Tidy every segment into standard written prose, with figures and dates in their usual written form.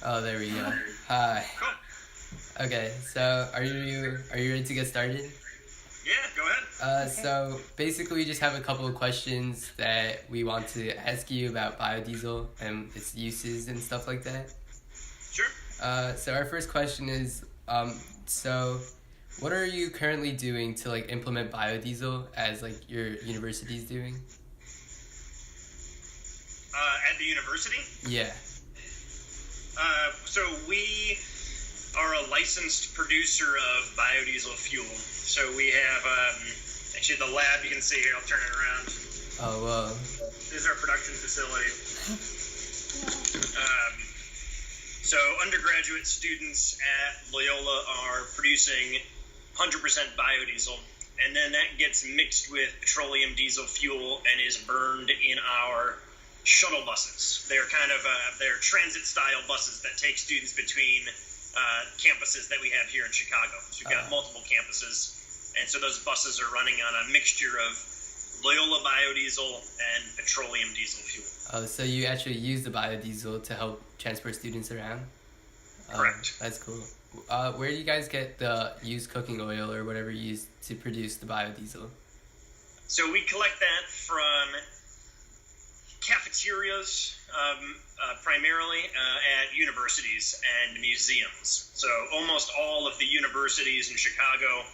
Oh, there we go. Hi. Cool. Okay, so are you ready to get started? Yeah, go ahead. So basically, we just have a couple of questions that we want to ask you about biodiesel and its uses and stuff like that. Sure. So our first question is, so what are you currently doing to like implement biodiesel as like your university is doing? At the university? Yeah. So we are a licensed producer of biodiesel fuel. So we have, actually the lab you can see here, I'll turn it around. Oh, whoa. This is our production facility. So undergraduate students at Loyola are producing 100% biodiesel, and then that gets mixed with petroleum diesel fuel and is burned in our shuttle buses. They're kind of they're transit-style buses that take students between campuses that we have here in Chicago. So we've got multiple campuses, and so those buses are running on a mixture of Loyola biodiesel and petroleum diesel fuel. Oh, so you actually use the biodiesel to help transport students around? Correct. That's cool. Where do you guys get the used cooking oil or whatever you use to produce the biodiesel? So we collect that from cafeterias, primarily at universities and museums. So almost all of the universities in Chicago,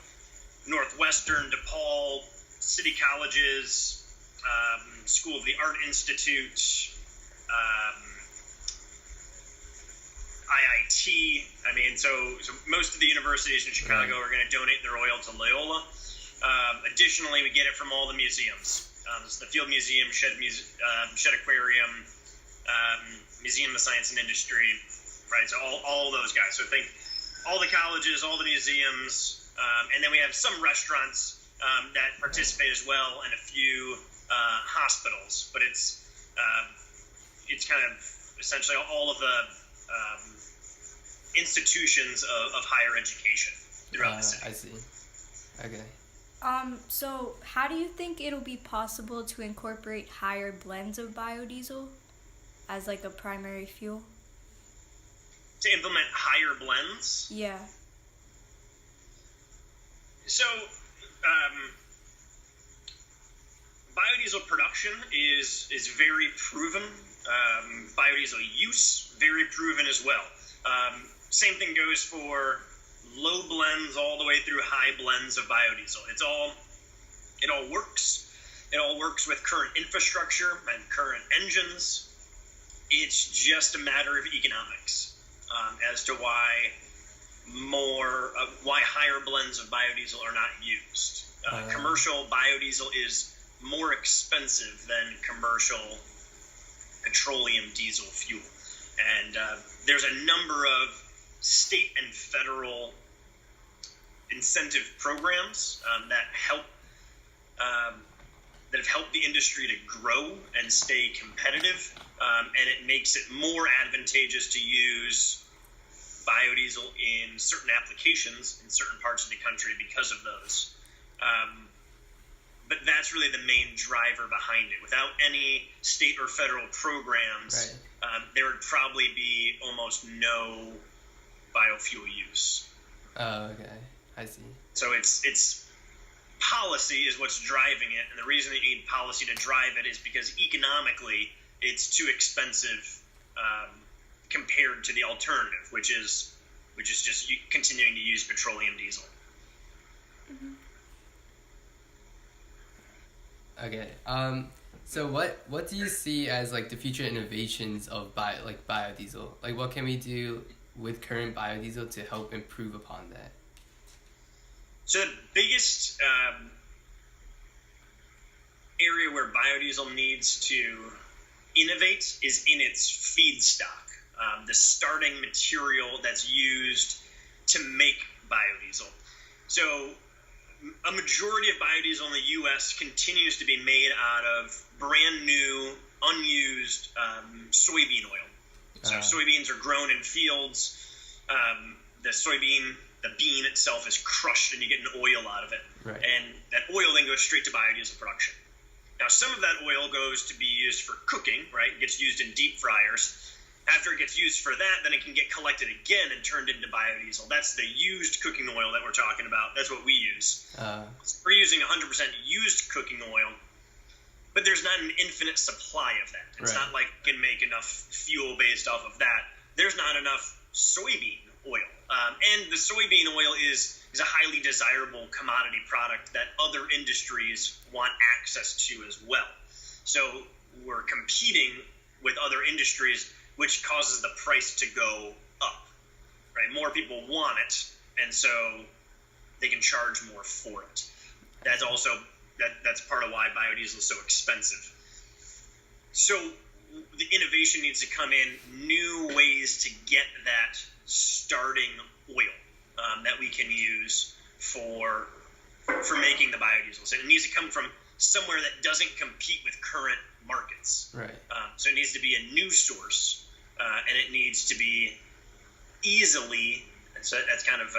Northwestern, DePaul, city colleges, School of the Art Institute, IIT. I mean, so most of the universities in Chicago are going to donate their oil to Loyola. Additionally, we get it from all the museums. So the Field Museum, Shed Aquarium, Museum of Science and Industry, right? So all those guys. So think all the colleges, all the museums, and then we have some restaurants that participate as well, and a few hospitals. But it's kind of essentially all of the institutions of higher education throughout the city. I see. Okay. So how do you think it'll be possible to incorporate higher blends of biodiesel as like a primary fuel? To implement higher blends? Yeah. So, biodiesel production is very proven. Biodiesel use, very proven as well. Same thing goes for low blends all the way through high blends of biodiesel. It all works. It all works with current infrastructure and current engines. It's just a matter of economics as to why higher blends of biodiesel are not used. Commercial biodiesel is more expensive than commercial petroleum diesel fuel. And there's a number of state and federal incentive programs that have helped the industry to grow and stay competitive, and it makes it more advantageous to use biodiesel in certain applications in certain parts of the country because of those. But that's really the main driver behind it. Without any state or federal programs, there would probably be almost no biofuel use. Oh, okay. I see. So it's policy is what's driving it, and the reason that you need policy to drive it is because economically it's too expensive compared to the alternative, which is just continuing to use petroleum diesel. Mm-hmm. Okay. So what do you see as like the future innovations of biodiesel? Like what can we do with current biodiesel to help improve upon that? So the biggest area where biodiesel needs to innovate is in its feedstock, the starting material that's used to make biodiesel. So a majority of biodiesel in the U.S. continues to be made out of brand new, unused soybean oil. So soybeans are grown in fields. The bean itself is crushed and you get an oil out of it. Right. And that oil then goes straight to biodiesel production. Now, some of that oil goes to be used for cooking, right? It gets used in deep fryers. After it gets used for that, then it can get collected again and turned into biodiesel. That's the used cooking oil that we're talking about. That's what we use. We're using 100% used cooking oil, but there's not an infinite supply of that. It's not like you can make enough fuel based off of that. There's not enough soybean oil. And the soybean oil is a highly desirable commodity product that other industries want access to as well. So we're competing with other industries, which causes the price to go up, right? More people want it, and so they can charge more for it. That's also that's part of why biodiesel is so expensive. So the innovation needs to come in, new ways to get that starting oil that we can use for making the biodiesel. So it needs to come from somewhere that doesn't compete with current markets. Right. So it needs to be a new source, and it needs to be easily, so that's kind of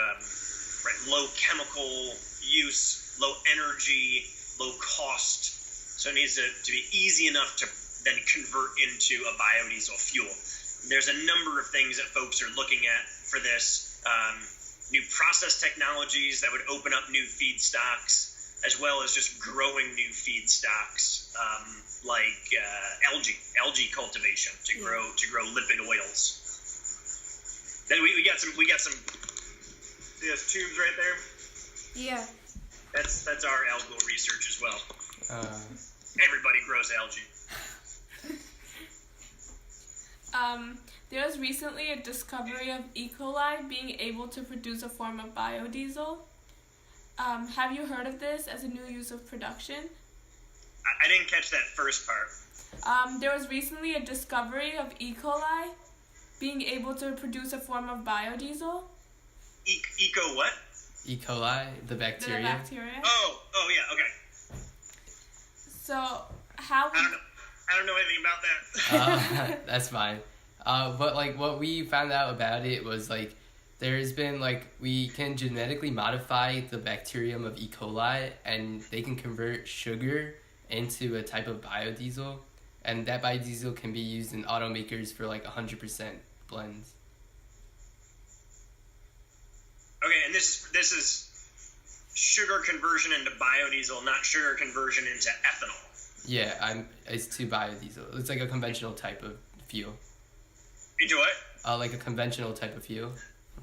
low chemical use, low energy, low cost. So it needs to be easy enough to then convert into a biodiesel fuel. There's a number of things that folks are looking at for this. New process technologies that would open up new feedstocks, as well as just growing new feedstocks, like algae cultivation to grow lipid oils. Then we got some. See those tubes right there? Yeah. That's our algal research as well. Everybody grows algae. There was recently a discovery of E. coli being able to produce a form of biodiesel. Have you heard of this as a new use of production? I didn't catch that first part. There was recently a discovery of E. coli being able to produce a form of biodiesel. Eco what? E. coli, the bacteria. The bacteria. Oh yeah, okay. So how? I don't know anything about that. That's fine. But like what we found out about it was like there's been like we can genetically modify the bacterium of E. coli and they can convert sugar into a type of biodiesel, and that biodiesel can be used in automakers for like 100% blends. Okay, and this is sugar conversion into biodiesel, not sugar conversion into ethanol. Yeah, it's to biodiesel. It's like a conventional type of fuel. Into what? Like a conventional type of fuel.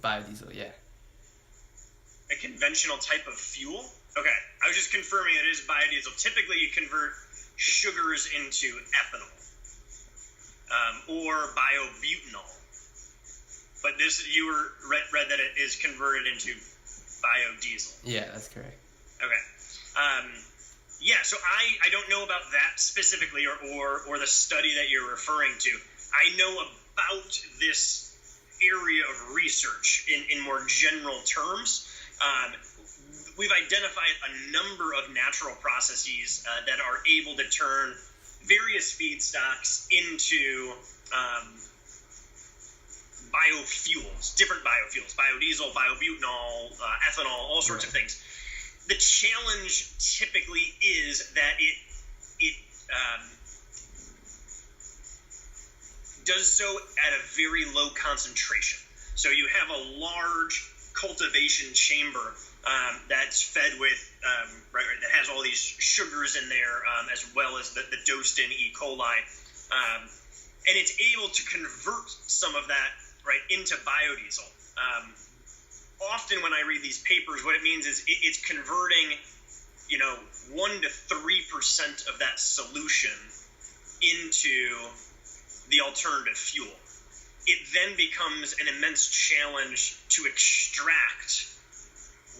Biodiesel, yeah. A conventional type of fuel? Okay, I was just confirming it is biodiesel. Typically, you convert sugars into ethanol or biobutanol. But this, you read that it is converted into biodiesel. Yeah, that's correct. Okay. Yeah, so I don't know about that specifically or the study that you're referring to. I know about this area of research in more general terms. We've identified a number of natural processes that are able to turn various feedstocks into biofuels, different biofuels, biodiesel, biobutanol, ethanol, all sorts of things. The challenge typically is that it does so at a very low concentration. So you have a large cultivation chamber that's fed with, that has all these sugars in there, as well as the dosed-in E. coli. And it's able to convert some of that into biodiesel. Often when I read these papers, what it means is it's converting, 1 to 3% of that solution into the alternative fuel. It then becomes an immense challenge to extract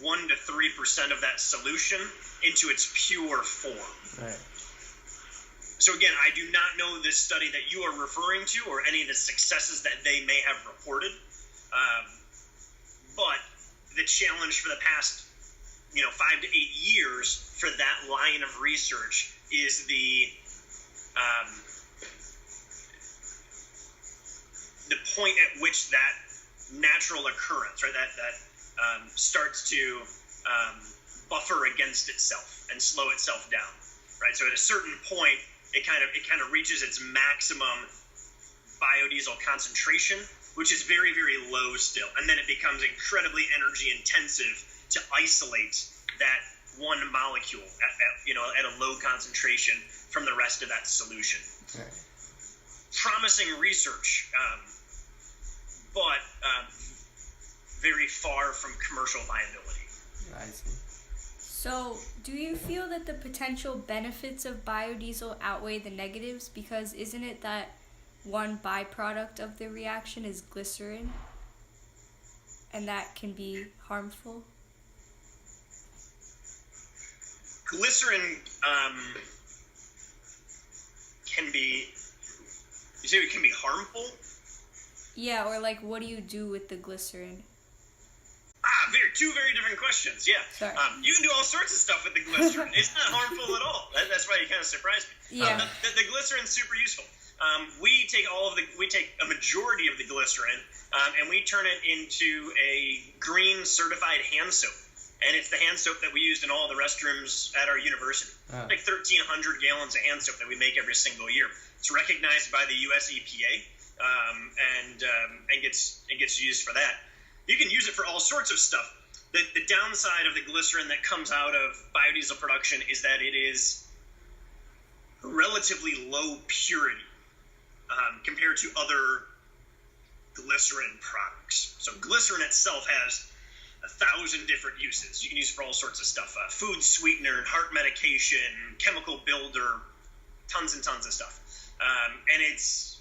1 to 3% of that solution into its pure form. Right. So again, I do not know this study that you are referring to or any of the successes that they may have reported. But the challenge for the past, 5 to 8 years for that line of research is the point at which that natural occurrence, that starts to buffer against itself and slow itself down, right? So at a certain point, it kind of reaches its maximum biodiesel concentration, which is very, very low still. And then it becomes incredibly energy intensive to isolate that one molecule at a low concentration from the rest of that solution. Right. Promising research, but very far from commercial viability. I see. So, do you feel that the potential benefits of biodiesel outweigh the negatives? Because isn't it that one byproduct of the reaction is glycerin, and that can be harmful? Glycerin can be, you say it can be harmful? Yeah, or like, what do you do with the glycerin? Two very different questions. Yeah. Sorry. You can do all sorts of stuff with the glycerin. It's not harmful at all. That's why you kind of surprised me. Yeah. The glycerin's super useful. We take a majority of the glycerin and we turn it into a green certified hand soap. And it's the hand soap that we used in all the restrooms at our university. Oh. Like 1,300 gallons of hand soap that we make every single year. It's recognized by the U.S. EPA and gets used for that. You can use it for all sorts of stuff. The downside of the glycerin that comes out of biodiesel production is that it is relatively low purity compared to other glycerin products. So glycerin itself has 1,000 different uses. You can use it for all sorts of stuff. Food sweetener, heart medication, chemical builder, tons and tons of stuff. And it's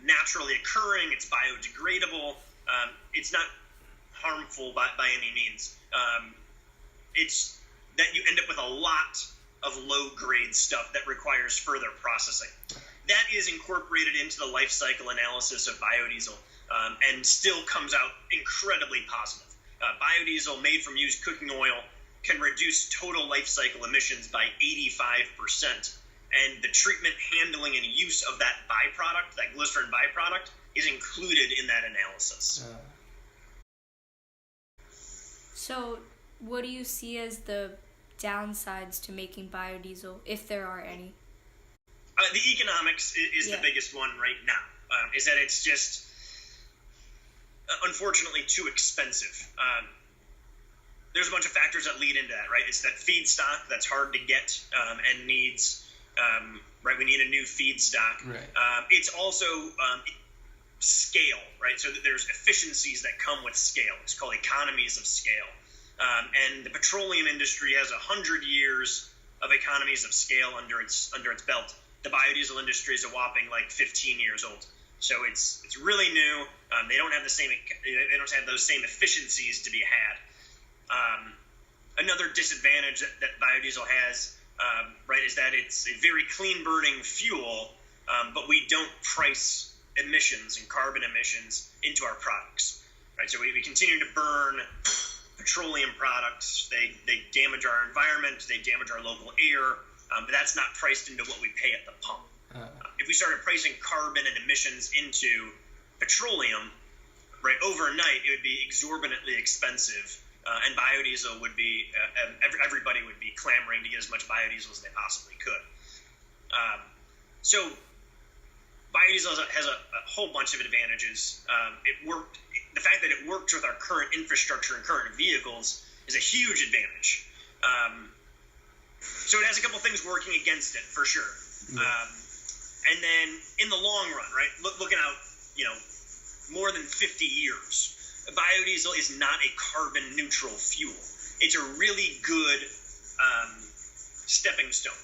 naturally occurring. It's biodegradable. It's not harmful by any means. It's that you end up with a lot of low-grade stuff that requires further processing. That is incorporated into the life cycle analysis of biodiesel and still comes out incredibly positive. Biodiesel made from used cooking oil can reduce total life cycle emissions by 85%. And the treatment, handling, and use of that byproduct, that glycerin byproduct, is included in that analysis. So, what do you see as the downsides to making biodiesel, if there are any? The economics is the biggest one right now, is that it's just, unfortunately, too expensive. There's a bunch of factors that lead into that, right? It's that feedstock that's hard to get and needs, right? We need a new feedstock. Right. It's also scale, right? So that there's efficiencies that come with scale. It's called economies of scale. And the petroleum industry has 100 years of economies of scale under its belt. The biodiesel industry is a whopping 15 years old. So it's really new. They don't have those same efficiencies to be had. Another disadvantage that biodiesel has, right, is that it's a very clean burning fuel, but we don't price emissions and carbon emissions into our products, right? So we continue to burn petroleum products. They damage our environment. They damage our local air, but that's not priced into what we pay at the pump. If we started pricing carbon and emissions into petroleum, right, overnight, it would be exorbitantly expensive, and biodiesel would be, everybody would be clamoring to get as much biodiesel as they possibly could. So biodiesel has a whole bunch of advantages. The fact that it works with our current infrastructure and current vehicles is a huge advantage. So it has a couple things working against it, for sure. And then in the long run, right, looking out, more than 50 years, biodiesel is not a carbon neutral fuel. It's a really good stepping stone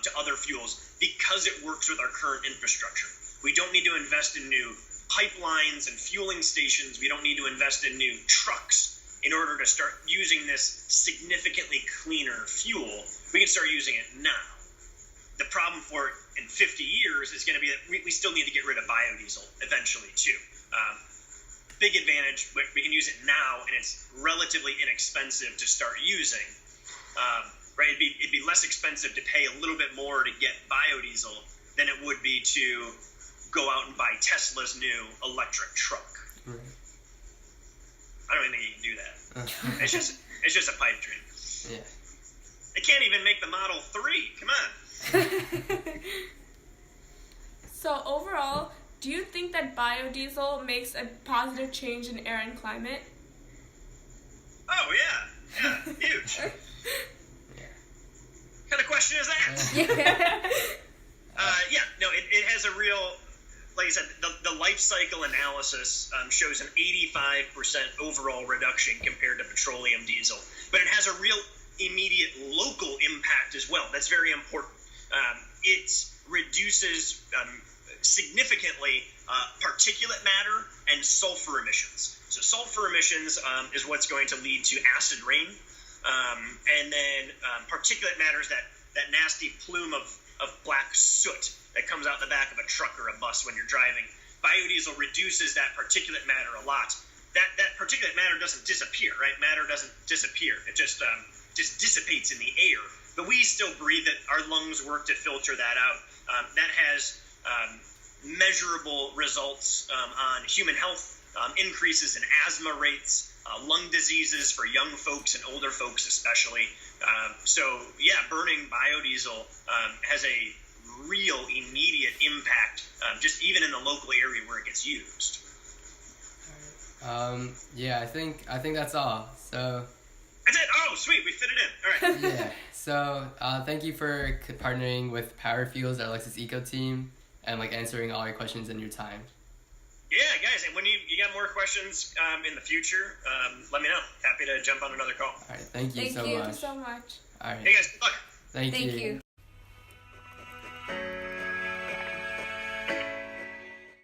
to other fuels because it works with our current infrastructure. We don't need to invest in new pipelines and fueling stations. We don't need to invest in new trucks in order to start using this significantly cleaner fuel. We can start using it now. The problem for it in 50 years is going to be that we still need to get rid of biodiesel eventually too. Big advantage, we can use it now, and it's relatively inexpensive to start using. Right? It'd be less expensive to pay a little bit more to get biodiesel than it would be to go out and buy Tesla's new electric truck. Right. I don't even think you can do that. It's just a pipe dream. Yeah. They can't even make the Model 3. Come on. So overall, do you think that biodiesel makes a positive change in air and climate? Oh, yeah, huge. What kind of question is that? It has a real, like I said, the life cycle analysis shows an 85% overall reduction compared to petroleum diesel. But it has a real immediate local impact as well. That's very important. It reduces significantly particulate matter and sulfur emissions. So sulfur emissions is what's going to lead to acid rain. And then particulate matter is that nasty plume of black soot that comes out the back of a truck or a bus when you're driving. Biodiesel reduces that particulate matter a lot. That particulate matter doesn't disappear, right? Matter doesn't disappear. It just dissipates in the air. But we still breathe it. Our lungs work to filter that out. That has measurable results on human health, increases in asthma rates, lung diseases for young folks and older folks especially. Burning biodiesel has a real immediate impact, just even in the local area where it gets used. I think that's all. So. That's it. Oh, sweet, we fit it in. All right. Yeah. So thank you for partnering with power.fuels, our Lexus Eco team, and answering all your questions in your time. Yeah, guys, and when you got more questions in the future, let me know. Happy to jump on another call. All right, thank you so much. Thank you so much. All right. Hey guys, good luck. Thank you.